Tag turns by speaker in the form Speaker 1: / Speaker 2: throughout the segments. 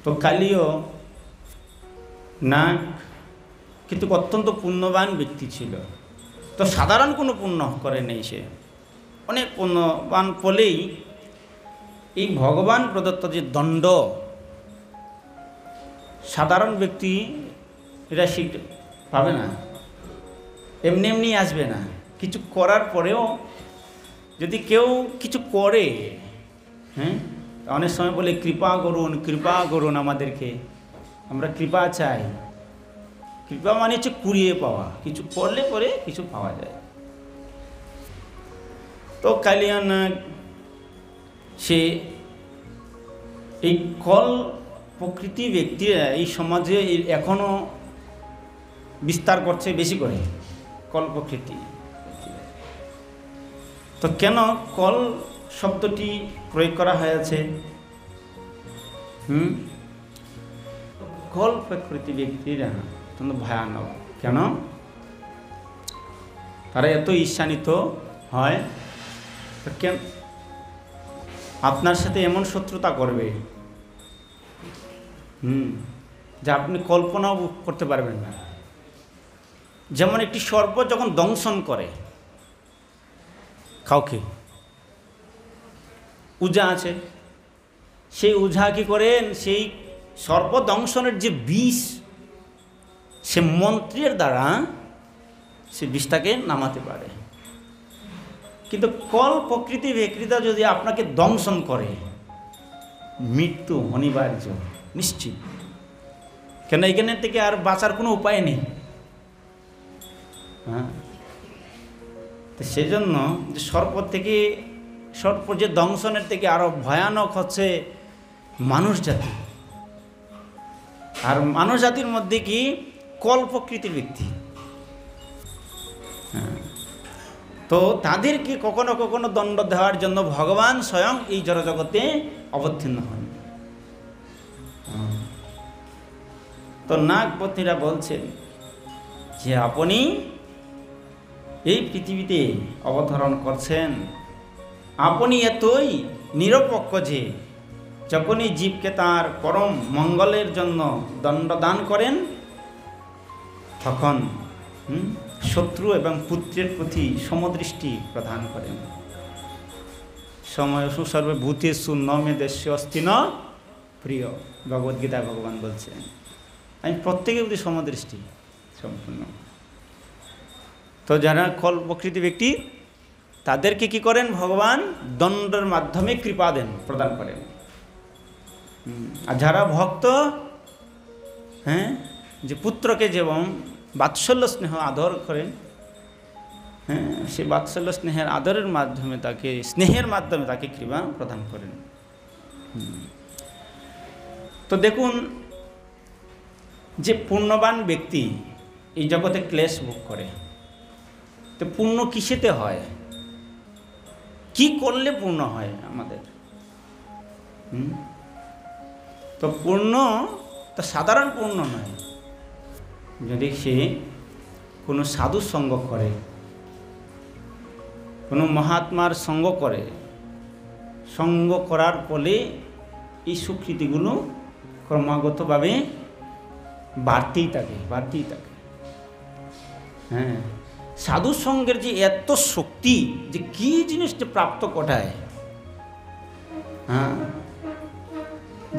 Speaker 1: তো কালীয় নাগ কিন্তু অত্যন্ত পুণ্যবান ব্যক্তি ছিল। তো সাধারণ কোনো পুণ্য করে নেই, সে অনেক পুণ্যবান বলেই এই ভগবান প্রদত্ত যে দণ্ড সাধারণ ব্যক্তি এরা পাবে না, এমনি এমনি আসবে না। কিছু করার পরেও যদি কেউ কিছু করে, হ্যাঁ, অনেক সময় বলে কৃপা করুন আমাদেরকে, আমরা কৃপা চাই। কৃপা মানে হচ্ছে কুড়িয়ে পাওয়া, কিছু করলে পরে কিছু পাওয়া যায়। তো কালিয়া নাগ সে এই কল প্রকৃতি ব্যক্তিরা এই সমাজে এখনো বিস্তার করছে বেশি করে কল প্রকৃতি। তো কেন কল শব্দটি প্রয়োগ করা হয়েছে? কল প্রকৃতি ব্যক্তিরা অত্যন্ত ভয়ানক। কেন? তারা এত ঈর্ষান্বিত হয়। তো কেন আপনার সাথে এমন শত্রুতা করবে যা আপনি কল্পনাও করতে পারবেন না। যেমন একটি সর্প যখন দংশন করে কাউকে, উজা আছে, সেই উজা কি করেন, সেই সর্প দংশনের যে বিষ, সে মন্ত্রের দ্বারা সে বিষটাকে নামাতে পারে। কিন্তু কল প্রকৃতি বিকৃতা যদি আপনাকে দংশন করে, মৃত্যু অনিবার্য, নিশ্চিত। কেন এখানে থেকে আর বাঁচার কোনো উপায় নেই। হ্যাঁ, তো সেই জন্য যে সর্প যে দংশনের থেকে আরো ভয়ানক হচ্ছে মানুষ জাতি। আর মানুষ জাতির মধ্যে কি কল প্রকৃতির ব্যক্তি। হ্যাঁ, তো তাদেরকে কখনো কখনো দণ্ড দেওয়ার জন্য ভগবান স্বয়ং এই জড়জগতে অবতীর্ণ হন। তো নাগপতিরা বলছেন যে আপনি এই পৃথিবীতে অবতরণ করছেন, আপনি এতই নিরপেক্ষ যে যখনই জীবকে তার পরম মঙ্গলের জন্য দণ্ড দান করেন, তখন শত্রু এবং পুত্রের প্রতি সমদৃষ্টি প্রদান করেন। সময় সুসর্বে ভূতেষু ন মে দেশ্য অস্তি ন প্রিয়, ভগবদ্গীতা ভগবান বলছেন। আমি প্রত্যেকের প্রতি সমদৃষ্টি সম্পূর্ণ। তো যারা কল প্রকৃতি ব্যক্তি, তাদেরকে কি করেন ভগবান দণ্ডের মাধ্যমে কৃপা দেন, প্রদান করেন। আর যারা ভক্ত, হ্যাঁ, যে পুত্রকে যেমন বাৎসল্য স্নেহ আদর করেন, হ্যাঁ, সেই বাৎসল্য স্নেহের আদরের মাধ্যমে তাকে, স্নেহের মাধ্যমে তাকে কৃপা প্রদান করেন। তো দেখুন, যে পুণ্যবান ব্যক্তি এই জগতে ক্লেশ ভোগ করে, তো পুণ্য কিসেতে হয়, কি করলে পূর্ণ হয় আমাদের? তো পূর্ণ তো সাধারণ পূর্ণ নয়। যদি সে কোনো সাধুর সঙ্গ করে, কোনো মহাত্মার সঙ্গ করে, সঙ্গ করার ফলে এই সুকৃতিগুলো ক্রমাগতভাবে বাড়তেই থাকে। হ্যাঁ, সাধু সঙ্গের যে এত শক্তি, যে কি জিনিসটা প্রাপ্ত ঘটায়। হ্যাঁ,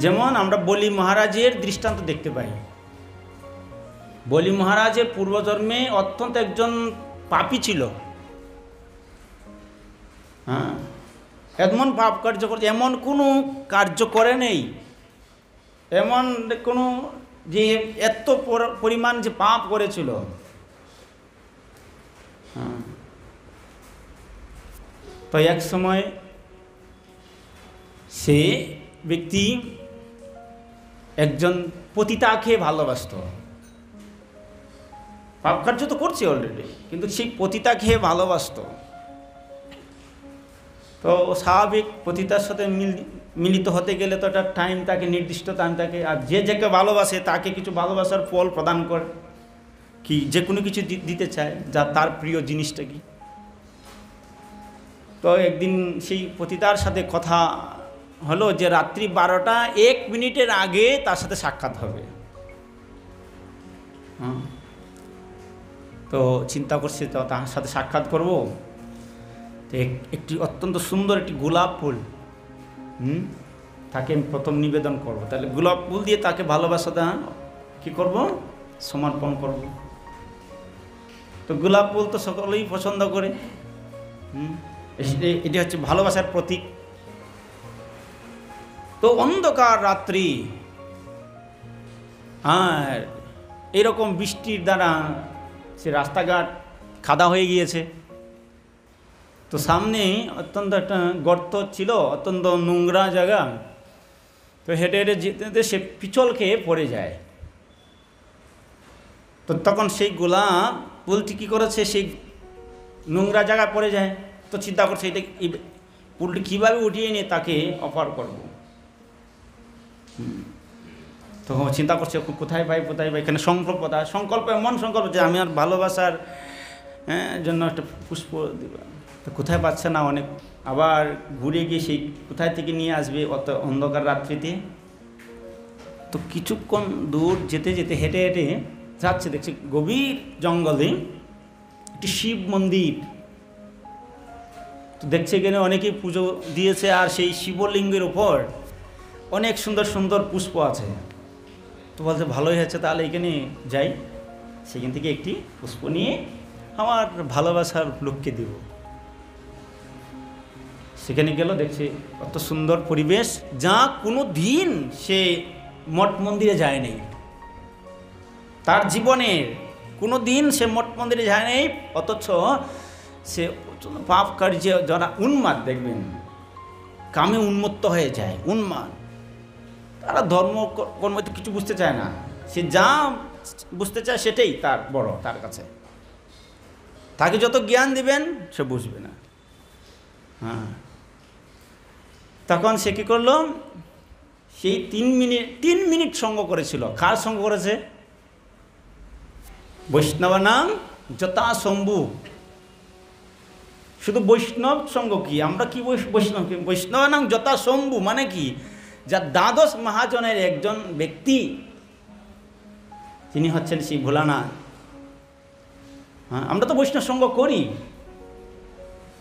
Speaker 1: যেমন আমরা বলি মহারাজের দৃষ্টান্ত দেখতে পাই। বলি মহারাজের পূর্বজন্মে অত্যন্ত একজন পাপী ছিল। হ্যাঁ, এমন পাপ কার্য করছে, এমন কোনো কার্য করে নেই, এমন কোনো যে এত পরিমাণ যে পাপ করেছিল। তো এক সময় সে ব্যক্তি একজন পতিতাকে ভালোবাসত। পাপ কার্য তো করছে অলরেডি, কিন্তু সেই পতিতাকে ভালোবাসত। তো স্বাভাবিক, পতিতার সাথে মিলিত হতে গেলে তো একটা টাইম থাকে, নির্দিষ্ট টাইম থাকে। আর যে যাকে ভালোবাসে তাকে কিছু ভালোবাসার ফল প্রদান করে, কি যে কোনো কিছু দিতে চায়, যা তার প্রিয় জিনিসটা কি। তো একদিন সেই পতিতার সাথে কথা হলো যে রাত্রি 12টা 1 মিনিটের আগে তার সাথে সাক্ষাৎ হবে। তো চিন্তা করছি তো তার সাথে সাক্ষাৎ করব, তো একটি অত্যন্ত সুন্দর একটি গোলাপ ফুল তাকে আমি প্রথম নিবেদন করব। তাহলে গোলাপ ফুল দিয়ে তাকে ভালোবাসাটা কী করব, সমর্পণ করব। তো গোলাপ ফুল তো সকলেই পছন্দ করে, এটি হচ্ছে ভালোবাসার প্রতীক। তো অন্ধকার রাত্রি আর এরকম বৃষ্টির দ্বারা সে রাস্তাঘাট কাদা হয়ে গিয়েছে। তো সামনে অত্যন্ত একটা গর্ত ছিল, অত্যন্ত নোংরা জায়গা। তো হেঁটে হেঁটে যেতে যেতে সে পিছল খেয়ে পড়ে যায়। তো তখন সেই গোলাপ ফুলটি কী করেছে, সেই নোংরা জায়গায় পড়ে যায়। তো চিন্তা করছে এটা ফুলটি কীভাবে উঠিয়ে নিয়ে তাকে অফার করব। তো চিন্তা করছে কোথায় পাই কোথায় পাই, এখানে সংকল্প এমন সংকল্প যে আমি আর ভালোবাসার জন্য একটা পুষ্প দিব। তো কোথায় পাচ্ছে না, অনেক আবার ঘুরে গিয়ে সেই কোথায় থেকে নিয়ে আসবে অত অন্ধকার রাত্রিতে। তো কিছুক্ষণ দূর যেতে যেতে হেঁটে হেঁটে যাচ্ছে, দেখছি গভীর জঙ্গলে একটি শিব মন্দির। তো দেখছে এখানে অনেকেই পুজো দিয়েছে, আর সেই শিবলিঙ্গের ওপর অনেক সুন্দর সুন্দর পুষ্প আছে। তো বলছে ভালোই হয়েছে, তাহলে এখানে যাই, সেখান থেকে একটি পুষ্প নিয়ে আমার ভালোবাসার লোককে দেব। সেখানে গেল, দেখছে কত সুন্দর পরিবেশ, যা কোনো দিন সে মঠ মন্দিরে যায় নাই, তার জীবনের কোনো দিন সে মঠ মন্দিরে যায় নাই। অথচ সে পাপ কার্যে যারা উন্মাদ, দেখবেন কামে উন্মত্ত হয়ে যায়, উন্মাদ, তারা ধর্ম কর্ম কিছু বুঝতে চায় না। সে যা বুঝতে চায় সেটাই তার বড়, তার কাছে তাকে যত জ্ঞান দিবেন সে বুঝবে না। তখন সে কী করলো, সেই 3 মিনিট সঙ্গ করেছিল। কার সঙ্গ করেছে? বৈষ্ণবানাং যথা শম্ভু। শুধু বৈষ্ণব সঙ্গ কি, আমরা কি বৈষ্ণব, বৈষ্ণবানাং যথা শম্ভু মানে কি, যা দ্বাদশ মহাজনের একজন ব্যক্তি, তিনি হচ্ছেন শ্রী ভোলানাথ। আমরা তো বৈষ্ণব সঙ্গ করি,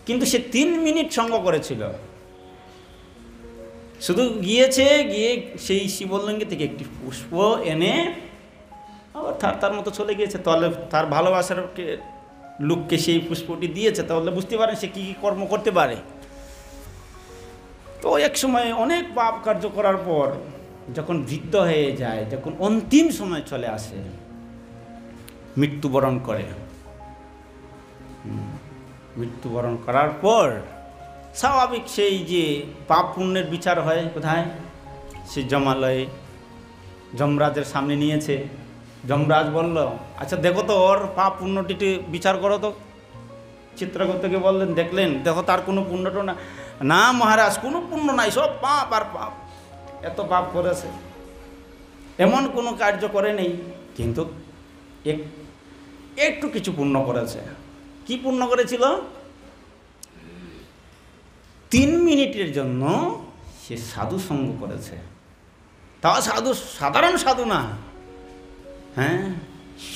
Speaker 1: কিন্তু সে 3 মিনিট সঙ্গ করেছিল। শুধু গিয়ে সেই শিবলিঙ্গ থেকে একটি পুষ্প এনে আবার তার মতো চলে গিয়েছে। তাহলে তার ভালোবাসার লোককে সেই পুষ্পটি দিয়েছে, তাহলে বুঝতে পারেন সে কী কী কর্ম করতে পারে। তো এক সময় অনেক পাপ কার্য করার পর যখন বৃদ্ধ হয়ে যায়, যখন অন্তিম সময় চলে আসে, মৃত্যুবরণ করে। মৃত্যুবরণ করার পর স্বাভাবিক সেই যে পাপ পুণ্যের বিচার হয় কোথায়, সে যমালয়ে যমরাজের সামনে নিয়েছে। যমরাজ বলল, আচ্ছা দেখো তো ওর পাপ পুণ্যটি বিচার করো তো। চিত্রগুপ্তকে বললেন, দেখলেন দেখো তার কোনো পুণ্যটা না। না মহারাজ, কোনো পুণ্য নাই, সব পাপ আর পাপ, এত পাপ করেছে, এমন কোনো কার্য করে নেই, কিন্তু একটু কিছু পুণ্য করেছে। কি পুণ্য করেছিল? 3 মিনিটের জন্য সে সাধু সঙ্গ করেছে। তা সাধু, সাধারণ সাধু না,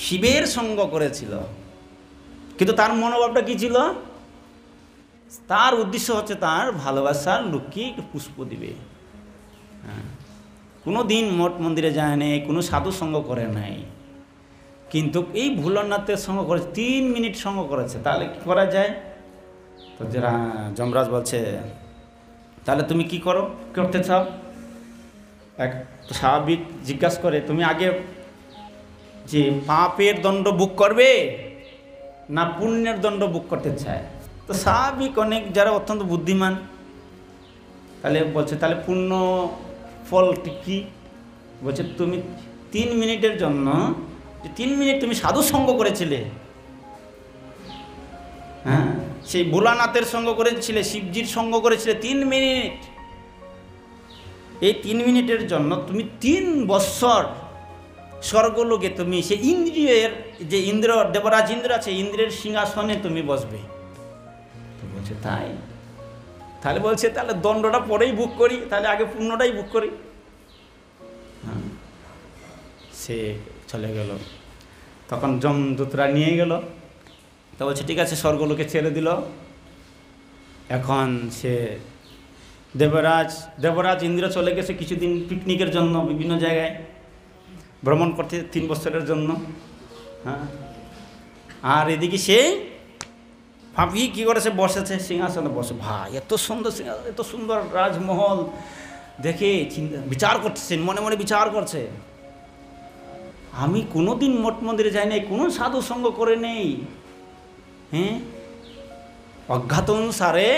Speaker 1: শিবের সঙ্গ করেছিল। কিন্তু তার মনোভাবটা কি ছিল? তার উদ্দেশ্য হচ্ছে তার ভালোবাসার লোককে একটু পুষ্প দিবে। কোনো দিন মঠ মন্দিরে যায় নাই, কোনো সাধু সঙ্গ করে নাই, কিন্তু এই ভোলানাথের সঙ্গ করেছে, 3 মিনিট সঙ্গ করেছে। তাহলে কি করা যায়? তো যারা যমরাজ বলছে, তাহলে তুমি কি করতে চাও? এক স্বাভাবিক জিজ্ঞাসা করে, তুমি আগে যে পাপের দণ্ড ভোগ করবে না পুণ্যের দণ্ড ভোগ করতে চায়? তো স্বাভাবিক অনেক যারা অত্যন্ত বুদ্ধিমান, তাহলে বলছে তাহলে পুণ্য ফলটি কি? বলছে তুমি 3 মিনিটের জন্য, যে 3 মিনিট তুমি সাধু সঙ্গ করেছিলে, সেই ভোলানাথের সঙ্গ করেছিলে, শিবজির সঙ্গ করেছিলে 3 মিনিট, এই 3 মিনিটের জন্য তুমি 3 বৎসর স্বর্গলোকে তুমি সেই ইন্দ্রিয়ের যে ইন্দ্র, দেবরাজ ইন্দ্র আছে, ইন্দ্রের সিংহাসনে তুমি বসবে। তো বলছে তাই? তাহলে বলছে তাহলে দণ্ডটা পরেই বুক করি, তাহলে আগে পুণ্যটাই বুক করি। হ্যাঁ, সে চলে গেল। তখন যমদূতরা নিয়ে গেল, তা বলছে ঠিক আছে, স্বর্গলোকে ছেড়ে দিল। এখন সে দেবরাজ ইন্দ্র চলে গেছে কিছুদিন পিকনিকের জন্য বিভিন্ন জায়গায় ভ্রমণ করতে, 3 বছরের জন্য। হ্যাঁ, আর এদিকে সে ফাঁপি কী করেছে, বসেছে সিংহাসনে বসে। ভাই এত সুন্দর সিংহাসন, এত সুন্দর রাজমহল দেখে বিচার করছেন, মনে মনে বিচার করছে, আমি কোনোদিন মঠ মন্দিরে যাই নাই, কোনো সাধু সঙ্গ করে নেই। হ্যাঁ, অজ্ঞাত অনুসারে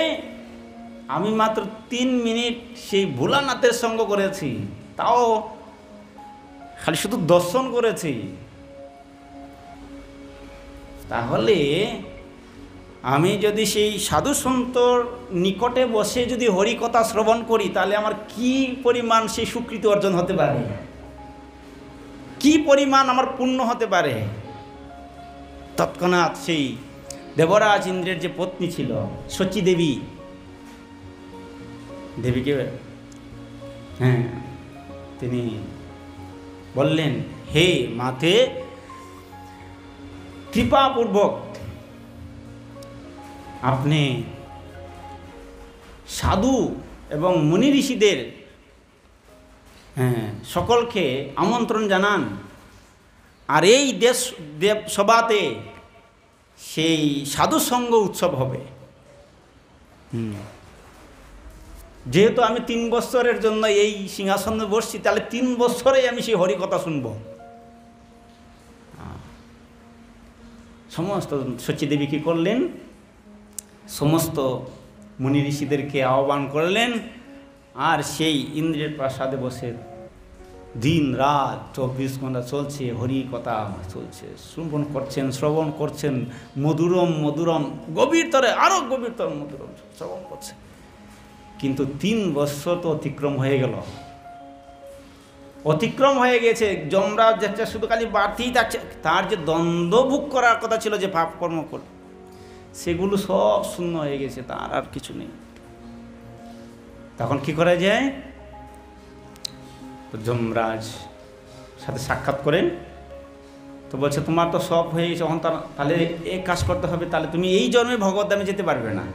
Speaker 1: আমি মাত্র 3 মিনিট সেই ভোলানাথের সঙ্গ করেছি, তাও খালি শুধু দর্শন করেছি। তাহলে আমি যদি সেই সাধু সন্তর নিকটে বসে যদি হরিকথা শ্রবণ করি, তাহলে আমার কি পরিমাণ সেই স্বীকৃতি অর্জন হতে পারে, কি পরিমাণ আমার পুণ্য হতে পারে। তৎক্ষণাৎ সেই দেবরাজ ইন্দ্রের যে পত্নী ছিল শচী দেবীকে, হ্যাঁ, তিনি বললেন, হে মাতে, কৃপাপূর্বক আপনি সাধু এবং মুনি ঋষিদের, হ্যাঁ, সকলকে আমন্ত্রণ জানান, আর এই দেব সভাতে সেই সাধু সঙ্গ উৎসব হবে। যেহেতু আমি 3 বছরের জন্য এই সিংহাসনে বসছি, তাহলে 3 বছরে আমি সেই হরিকথা শুনব। সমস্ত শচীদেবী কী করলেন, সমস্ত মুনি ঋষিদেরকে আহ্বান করলেন, আর সেই ইন্দ্রের প্রাসাদে বসে দিন রাত 24 ঘন্টা চলছে, হরি কথা চলছে, শ্রবণ করছেন, মধুরম গভীরতরে, আরো গভীরতর মধুরম শ্রবণ করছে। কিন্তু 3 বছর তো অতিক্রম হয়ে গেল, অতিক্রম হয়ে গেছে। যমরাজ যাচ্ছে, শুধু খালি বাড়তেই যাচ্ছে। তার যে দ্বন্দ্ব ভোগ করার কথা ছিল, যে পাপ কর্ম করে, সেগুলো সব শূন্য হয়ে গেছে, তার আর কিছু নেই। তখন কি করা যায়, তো যমরাজ সাথে সাক্ষাৎ করেন, তো বলছে তোমার তো সব হয়ে গেছে, তাহলে এই কাজ করতে হবে, তাহলে তুমি এই জন্মে ভগবত ধামে যেতে পারবে না।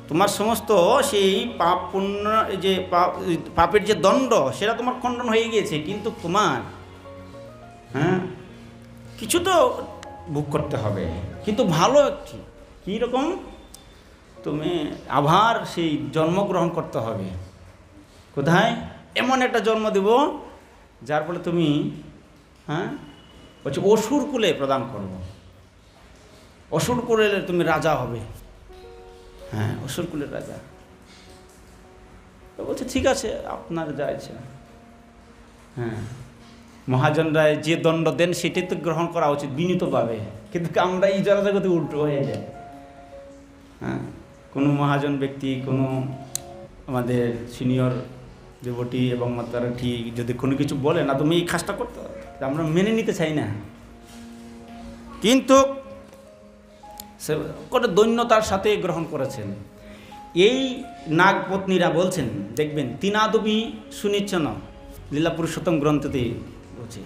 Speaker 1: তোমার সমস্ত সেই পাপ পুণ্য, যে পাপের যে দণ্ড, সেটা তোমার খণ্ডন হয়ে গিয়েছে, কিন্তু তোমার, হ্যাঁ, কিছু তো ভোগ করতে হবে, কিন্তু ভালো একটি, কীরকম, তুমি আবার সেই জন্মগ্রহণ করতে হবে। কোথায়? এমন একটা জন্ম দেব যার ফলে তুমি, হ্যাঁ, বলছে অসুর কুলে প্রদান করব, অসুর কুলে তুমি রাজা হবে। হ্যাঁ, অসুর কুলের রাজা। তো বলছে ঠিক আছে, আপনার যা ইচ্ছা। হ্যাঁ, মহাজনরা যে দণ্ড দেন সেটাই তো গ্রহণ করা উচিত বিনীতভাবে, কিন্তু আমরা এই জগতে উল্টো হয়ে যায়। হ্যাঁ, কোনো মহাজন ব্যক্তি, কোনো আমাদের সিনিয়র দেবটি এবং মাতারা ঠিক যদি কোনো কিছু বলে না, তুমি এই কাজটা করতে হবে, আমরা মেনে নিতে চাই না, কিন্তু সে কত দৈন্যতার সাথে গ্রহণ করেছেন। এই নাগপত্নীরা বলছেন, দেখবেন, তিনাদবি সুনিচ্ছন, লীলা পুরুষোত্তম গ্রন্থতে বলছে,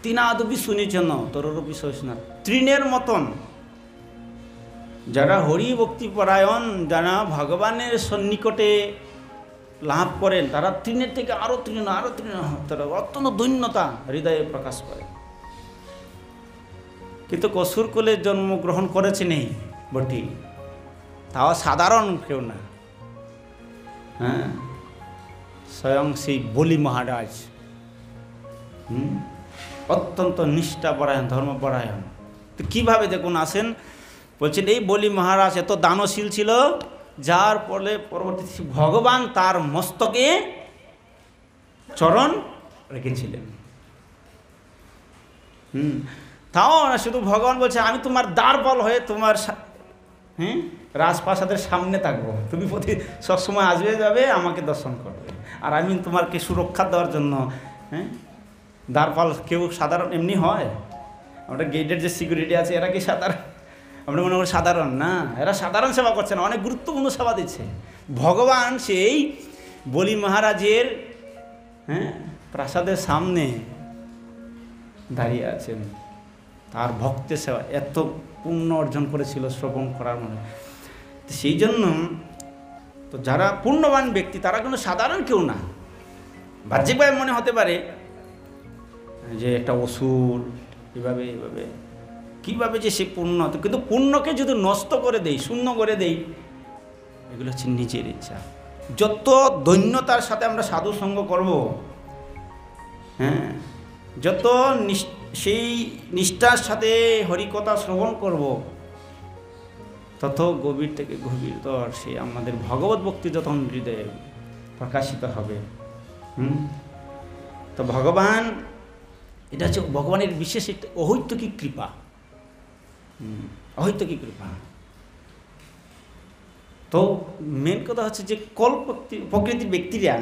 Speaker 1: তিনাদবি সুনিচ্ছন তররূপী সহিষ্ণু, তৃণের মতন যারা হরি ভক্তি পরায়ণ, যারা ভগবানের সন্নিকটে লাভ করেন, তারা তৃণের থেকে আরো তৃণ, তারা অত্যন্ত দৈন্যতা হৃদয়ে প্রকাশ করে। কিন্তু অসুর কুলে জন্মগ্রহণ করেছে নেই বটি, তাও সাধারণ কেউ না। হ্যাঁ, স্বয়ং সেই বলি মহারাজ, অত্যন্ত নিষ্ঠাপরায়ণ, ধর্মপরায়ণ। তো কীভাবে দেখুন আসেন, বলছেন এই বলি মহারাজ এত দানশীল ছিল, যার ফলে পরবর্তী ভগবান তার মস্তকে চরণ রেখেছিলেন। তাও শুধু ভগবান বলছে, আমি তোমার দ্বারপাল হয়ে তোমার, হ্যাঁ, রাজপ্রাসাদের সামনে থাকবো, তুমি প্রতি সবসময় আসবে যাবে, আমাকে দর্শন করবে, আর আমি তোমাকে সুরক্ষা দেওয়ার জন্য, হ্যাঁ, দ্বারপাল কেউ সাধারণ এমনি হয়? আমরা গেটের যে সিকিউরিটি আছে, এরা কি সাধারণ? আমরা মনে করি সাধারণ, না, এরা সাধারণ সেবা করছে না, অনেক গুরুত্বপূর্ণ সেবা দিচ্ছে। ভগবান সেই বলি মহারাজের প্রাসাদের সামনে দাঁড়িয়ে আছেন, তার ভক্তের সেবা এত পুণ্য অর্জন করেছিল শ্রবণ করার মনে। সেই জন্য তো যারা পুণ্যবান ব্যক্তি তারা কোনো সাধারণ কেউ না। বাহ্যিকভাবে মনে হতে পারে যে একটা অসুর, এভাবে কীভাবে যে সে পুণ্য, কিন্তু পুণ্যকে যদি নষ্ট করে দেই, শূন্য করে দেই, এগুলো হচ্ছে নিজের ইচ্ছা। যত দৈন্যতার সাথে আমরা সাধু সঙ্গ করব, যত সেই নিষ্ঠার সাথে হরিকথা শ্রবণ করব, তত গভীর থেকে গভীরতর সে আমাদের ভগবত ভক্তি যত হৃদয়ে প্রকাশিত হবে। তো ভগবান, এটা হচ্ছে ভগবানের বিশেষ একটা অহৈতুকী কৃপা, অহৈতুকী কৃপা। তো মেন কথা হচ্ছে যে প্রকৃতির ব্যক্তিরা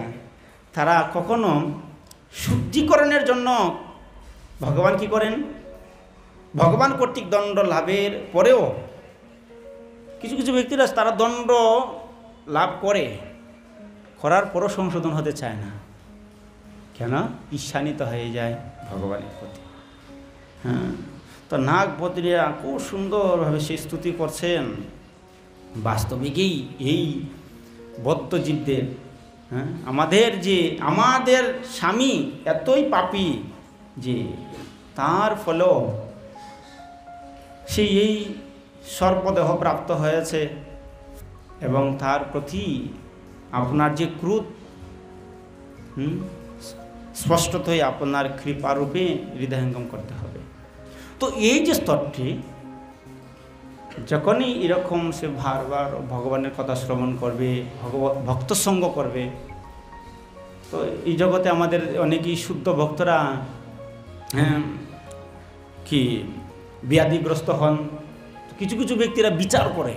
Speaker 1: তারা কখনো শুদ্ধিকরণের জন্য ভগবান কি করেন, ভগবান কর্তৃক দণ্ড লাভের পরেও কিছু কিছু ব্যক্তিরা তারা দণ্ড লাভ করার পরও সংশোধন হতে চায় না। কেন? ঈর্ষান্বিত হয়ে যায় ভগবানের প্রতি। তো নাগপতিরা খুব সুন্দরভাবে সেই স্তুতি করছেন। বাস্তবিকই এই বদ্ধজীবদের, আমাদের স্বামী এতই পাপী যে তার ফলেও সে এই সর্পদেহ প্রাপ্ত হয়েছে, এবং তার প্রতি আপনার যে ক্রোধ স্পষ্টতই আপনার কৃপারূপে হৃদয়ঙ্গম করতে হবে। তো এই যে স্তরটি, যখনই এরকম সে বারবার ভগবানের কথা শ্রবণ করবে, ভক্ত সঙ্গ করবে, তো এই জগতে আমাদের অনেকেই শুদ্ধ ভক্তরা কি ব্যাধিগ্রস্ত হন। কিছু কিছু ব্যক্তিরা বিচার করে,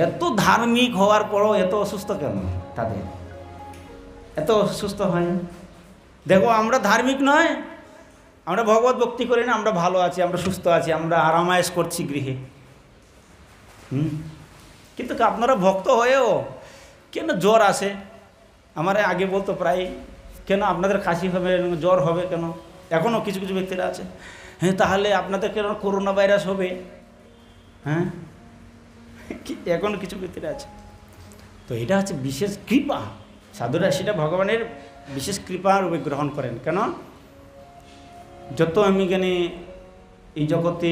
Speaker 1: এত ধার্মিক হওয়ার পরও এত অসুস্থ কেন, তাদের এত অসুস্থ হয়। দেখো, আমরা ধার্মিক নয়, আমরা ভগবত ভক্তি করি না, আমরা ভালো আছি, আমরা সুস্থ আছি, আমরা আরামায়েশ করছি গৃহে। কিন্তু আপনারা ভক্ত হয়েও কেন জ্বর আসে? আমার আগে বলতো প্রায়, কেন আপনাদের কাশি হবে, জ্বর হবে কেন? এখনও কিছু কিছু ব্যক্তিরা আছে, তাহলে আপনাদের কেন করোনা ভাইরাস হবে? এখনও কিছু ব্যক্তিরা আছে। তো এটা হচ্ছে বিশেষ কৃপা, সাধুরা সেটা ভগবানের বিশেষ কৃপা রূপে গ্রহণ করেন। কেন? যত আমি জ্ঞানে এই জগতে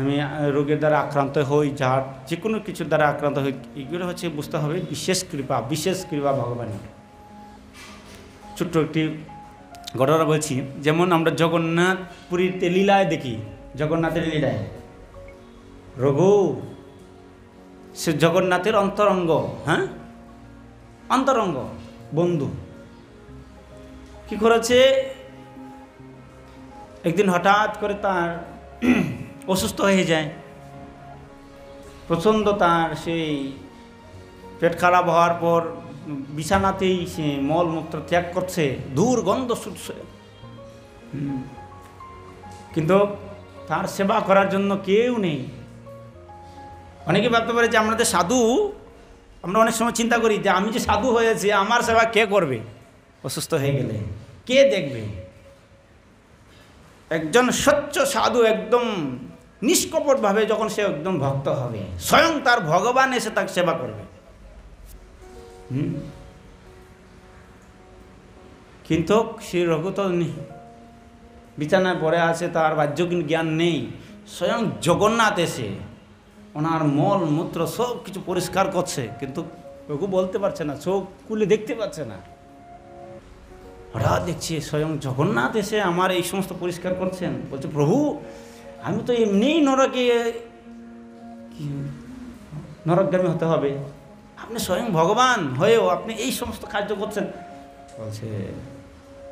Speaker 1: আমি রোগের দ্বারা আক্রান্ত হই, যার যে কোনো কিছুর দ্বারা আক্রান্ত হই, এগুলো হচ্ছে বুঝতে হবে বিশেষ কৃপা ভগবানের। ছোট্ট একটি ঘটনা বলছি। যেমন আমরা জগন্নাথ পুরীতে লীলায় দেখি, জগন্নাথের লীলায় রঘু সে জগন্নাথের অন্তরঙ্গ, অন্তরঙ্গ বন্ধু কি করেছে, একদিন হঠাৎ করে তার অসুস্থ হয়ে যায়, প্রচণ্ড তার সেই পেট খারাপ হওয়ার পর বিছানাতেই সে মলমূত্র ত্যাগ করছে, দুর্গন্ধ ছুটছে। কিন্তু তার সেবা করার জন্য কেউ নেই। অনেকে ভাবতে পারে যে আমাদের সাধু, আমরা অনেক সময় চিন্তা করি যে আমি যে সাধু হয়েছি, আমার সেবা কে করবে? অসুস্থ হয়ে গেলে কে দেখবে? একজন স্বচ্ছ সাধু একদম নিষ্কপটভাবে যখন সে একদম ভক্ত হবে, স্বয়ং তার ভগবান এসে তাকে সেবা করবে। কিন্তু শ্রী রঘু তো বিছানায় পড়ে আছে, তার বাহ্য জ্ঞান নেই। স্বয়ং জগন্নাথ এসে ওনার মল মূত্র সব কিছু পরিষ্কার করছে, কিন্তু রঘু বলতে পারছে না, চোখ খুলে দেখতে পাচ্ছে না। হঠাৎ দেখছি স্বয়ং জগন্নাথ এসে আমার এই সমস্ত পরিষ্কার করছেন। বলছে, প্রভু আমি তো এমনিই নরকগামী হতে হবে, আপনি স্বয়ং ভগবান হয়েও আপনি এই সমস্ত কার্য করছেন। বলছে,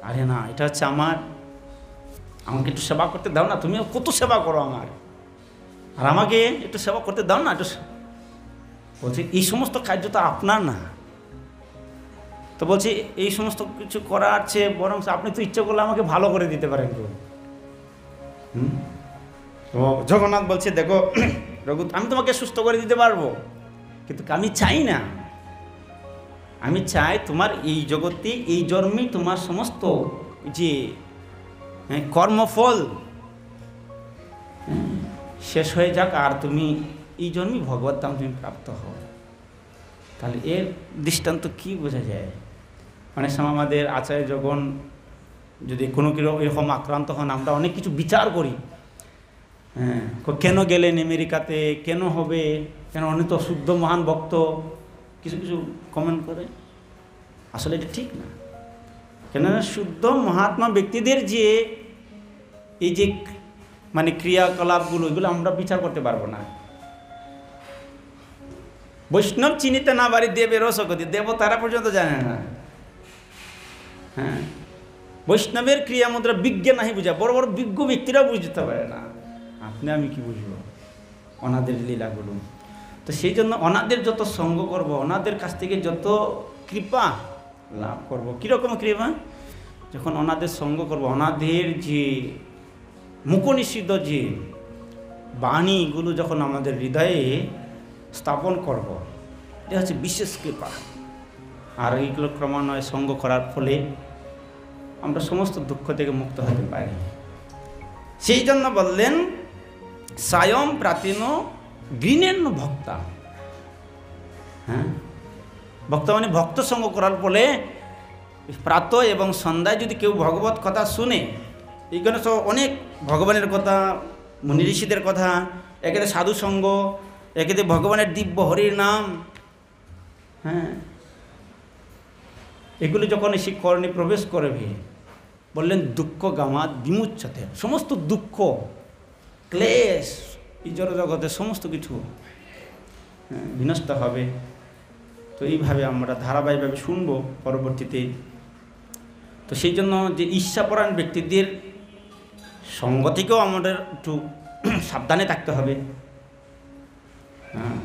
Speaker 1: আরে না, এটা হচ্ছে আমাকে একটু সেবা করতে দাও না, তুমি কত সেবা করো আমার, আর আমাকে একটু সেবা করতে দাও না একটু। বলছে, এই সমস্ত কার্য তো আপনার না। তো বলছি, এই সমস্ত কিছু করার চেয়ে বরং আপনি তো ইচ্ছা করলে আমাকে ভালো করে দিতে পারেন। তো জগন্নাথ বলছে, দেখো রঘু, আমি তোমাকে সুস্থ করে দিতে পারবো, কিন্তু আমি চাই না। আমি চাই তোমার এই জগতে এই জন্মেই তোমার সমস্ত যে কর্মফল শেষ হয়ে যাক, আর তুমি এই জন্মই ভগবত ধাম তুমি প্রাপ্ত হও। তাহলে এর দৃষ্টান্ত কি বোঝা যায়? অনেক সময় আমাদের আচার্য যখন যদি কোনো এরকম আক্রান্ত হন, আমরা অনেক কিছু বিচার করি। হ্যাঁ, কেন গেলেন আমেরিকাতে, কেন হবে, কেন অনেক তো শুদ্ধ মহান ভক্ত, কিছু কিছু কমেন্ট করে। আসলে এটা ঠিক না। কেননা শুদ্ধ মহাত্মা ব্যক্তিদের যে এই যে ক্রিয়াকলাপগুলো, এগুলো আমরা বিচার করতে পারবো না। বৈষ্ণব চিনিতে না পারি দেবের রসকতি, দেবতারা পর্যন্ত জানে না। হ্যাঁ, বৈষ্ণবের ক্রিয়া মুদ্রা বিজ্ঞান নাহি বুঝা, বড় বড় বিজ্ঞ ব্যক্তিরাও বুঝতে পারে না। আপনি আমি কি বুঝবো ওনাদের লীলাগুলো? তো সেই জন্য ওনাদের যত সঙ্গ করব, ওনাদের কাছ থেকে যত কৃপা লাভ করব। কীরকম কৃপা? যখন ওনাদের সঙ্গ করব, ওনাদের যে মুখনিষিদ্ধ যে বাণীগুলো যখন আমাদের হৃদয়ে স্থাপন করব, এটা হচ্ছে বিশেষ কৃপা। আর এইগুলো ক্রমান্বয়ে সঙ্গ করার ফলে আমরা সমস্ত দুঃখ থেকে মুক্ত হতে পারি। সেই জন্য বললেন সায়ম প্রাতিন গৃণেন ভক্তা। হ্যাঁ, ভক্ত মানে ভক্ত সঙ্গ করার ফলে প্রাত এবং সন্ধ্যায় যদি কেউ ভগবত কথা শুনে, এইখানে সব অনেক ভগবানের কথা, মুনি ঋষিদের কথা, একেতে সাধু সঙ্গ, একেতে ভগবানের দিব্য হরির নাম, হ্যাঁ, এগুলি যখন এসে কর্ণে প্রবেশ করবে, বললেন দুঃখ গামাত বিমুচ্ছতে, সমস্ত দুঃখ ক্লেশ এই জড়জগতের সমস্ত কিছু বিনষ্ট হবে। তো এইভাবে আমরা ধারাবাহিকভাবে শুনবো পরবর্তীতে। তো সেই জন্য যে ঈর্ষাপরায়ণ ব্যক্তিদের সঙ্গ থেকেও আমাদের একটু সাবধানে থাকতে হবে। হ্যাঁ,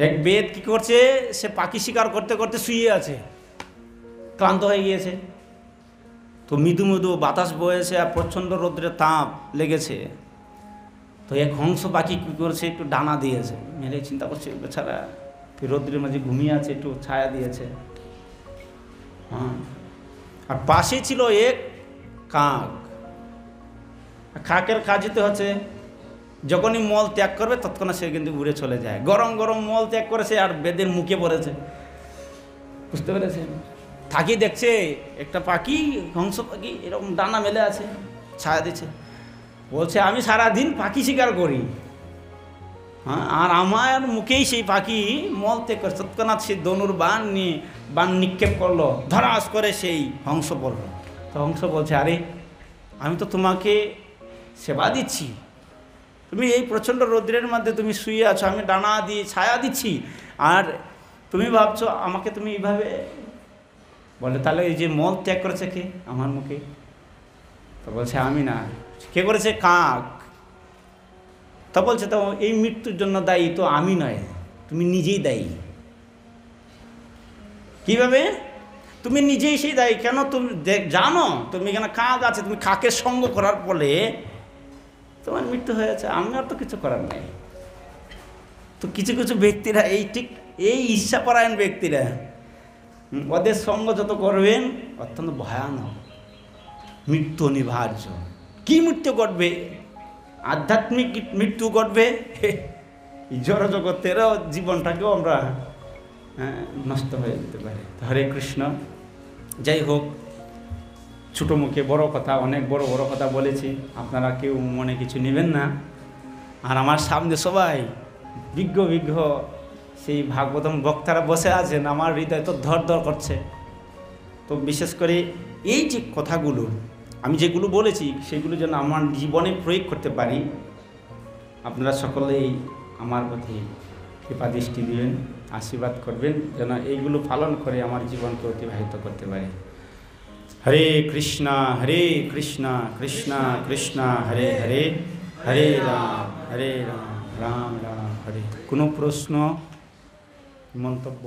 Speaker 1: এক বেদ কি করছে, সে পাখি শিকার করতে করতে শুয়ে আছে, ক্লান্ত হয়ে গিয়েছে। তো মৃদু মৃদু বাতাস বয়েছে আর প্রচণ্ড রৌদ্রের তাপ লেগেছে। তো এক হংস পাখি কী করছে, একটু ডানা দিয়েছে, মেরে চিন্তা করছে বেচারা রৌদ্রের মাঝে ঘুমিয়ে আছে, একটু ছায়া দিয়েছে। হ্যাঁ, আর পাশে ছিল এক কাক। কাকের কাজই হচ্ছে যখনই মল ত্যাগ করবে তৎক্ষণাৎ সে কিন্তু উড়ে চলে যায়। গরম গরম মল ত্যাগ করেছে আর বেদের মুখে পড়েছে, বুঝতে পেরেছেন? থাকি দেখছে একটা পাখি, হংস পাখি, এরকম ডানা মেলে আছে, ছায়া দিচ্ছে। বলছে আমি সারাদিন পাখি শিকার করি, হ্যাঁ, আর আমার মুখেই সেই পাখি মল ত্যাগ করে। তৎক্ষণাৎ সে ধনুর বান নিক্ষেপ করলো, ধরাস করে সেই হংস পড়ল। তো হংস বলছে, আরে আমি তো তোমাকে সেবা দিচ্ছি, তুমি এই প্রচণ্ড রৌদ্রের মধ্যে তুমি শুয়ে আছো, আমি ডানা দিয়ে ছায়া দিচ্ছি, আর তুমি ভাবছো আমাকে তুমি এইভাবে। বলে তাহলে এই যে মল ত্যাগ করেছে কে আমার মুখে? তো বলছে আমি না। কে করেছে? কাক। তো বলছে তো এই মৃত্যুর জন্য দায়ী তো আমি নয়, তুমি নিজেই দায়ী। কিভাবে? তুমি নিজেই সেই দায়ী। কেন? তুমি জানো তুমি এখানে কাক আছে, তুমি কাকের সঙ্গ করার ফলে তোমার মৃত্যু হয়েছে, আমি আর তো কিছু করার নাই। তো কিছু কিছু ব্যক্তিরা এই ঈর্ষাপরায়ণ ব্যক্তিরা, ওদের সঙ্গ যত করবেন অত্যন্ত ভয়ানক, মৃত্যু অনিবার্য। কি মৃত্যু ঘটবে? আধ্যাত্মিক মৃত্যু ঘটবে, জড়জগতেরও জীবনটাকেও আমরা নষ্ট হয়ে যেতে পারে। হরে কৃষ্ণ। যাই হোক, ছোটো মুখে বড় কথা, অনেক বড় বড় কথা বলেছি, আপনারা কেউ মনে কিছু নেবেন না। আর আমার সামনে সবাই বিজ্ঞ সেই ভাগবতম বক্তারা বসে আছেন, আমার হৃদয় তো ধর করছে। তো বিশেষ করে এই যে কথাগুলো আমি যেগুলো বলেছি সেগুলো যেন আমার জীবনে প্রয়োগ করতে পারি, আপনারা সকলেই আমার প্রতি কৃপা দৃষ্টি দিবেন, আশীর্বাদ করবেন, যেন এইগুলো পালন করে আমার জীবনকে অতিবাহিত করতে পারি। হরে কৃষ্ণ কৃষ্ণ কৃষ্ণ হরে হরে, হরে রাম রাম রাম হরে। কোনো প্রশ্ন, মন্তব্য?